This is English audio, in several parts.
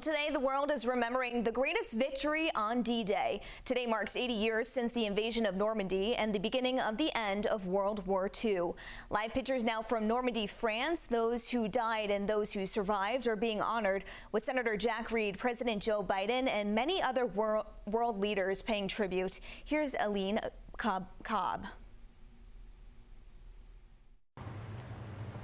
Today, the world is remembering the greatest victory on D-Day. Today marks 80 years since the invasion of Normandy and the beginning of the end of World War II. Live pictures now from Normandy, France. Those who died and those who survived are being honored, with Senator Jack Reed, President Joe Biden, and many other world leaders paying tribute. Here's Aline Cobb.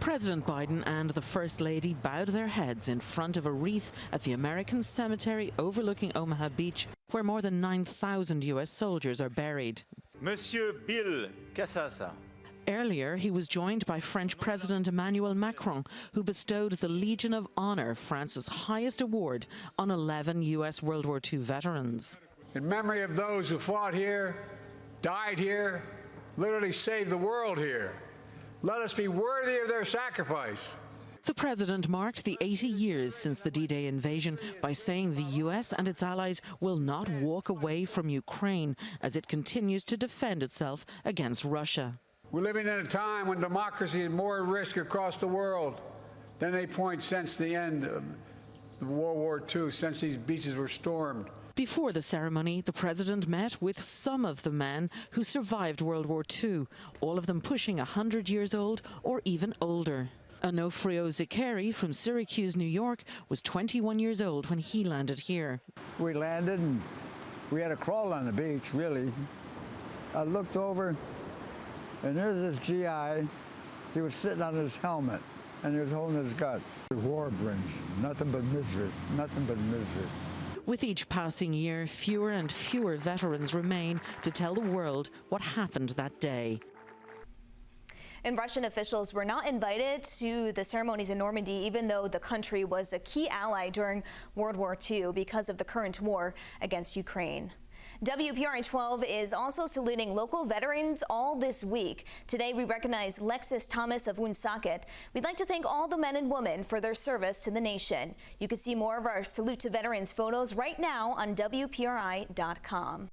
President Biden and the First Lady bowed their heads in front of a wreath at the American cemetery overlooking Omaha Beach, where more than 9,000 U.S. soldiers are buried. Monsieur Bill Cassasa. Earlier, he was joined by French President Emmanuel Macron, who bestowed the Legion of Honor, France's highest award, on 11 U.S. World War II veterans. In memory of those who fought here, died here, literally saved the world here. Let us be worthy of their sacrifice. The president marked the 80 years since the D-Day invasion by saying the U.S. and its allies will not walk away from Ukraine as it continues to defend itself against Russia. We're living in a time when democracy is more at risk across the world than any point since the end of World War II, since these beaches were stormed. Before the ceremony, the president met with some of the men who survived World War II, all of them pushing 100 years old or even older. Onofrio Zicari from Syracuse, New York, was 21 years old when he landed here. We landed and we had to crawl on the beach, really. I looked over and there's this GI. He was sitting on his helmet and he was holding his guts. The war brings nothing but misery, nothing but misery. With each passing year, fewer and fewer veterans remain to tell the world what happened that day. And Russian officials were not invited to the ceremonies in Normandy, even though the country was a key ally during World War II because of the current war against Ukraine. WPRI 12 is also saluting local veterans all this week. Today we recognize Lexis Thomas of Woonsocket. We'd like to thank all the men and women for their service to the nation. You can see more of our Salute to Veterans photos right now on WPRI.com.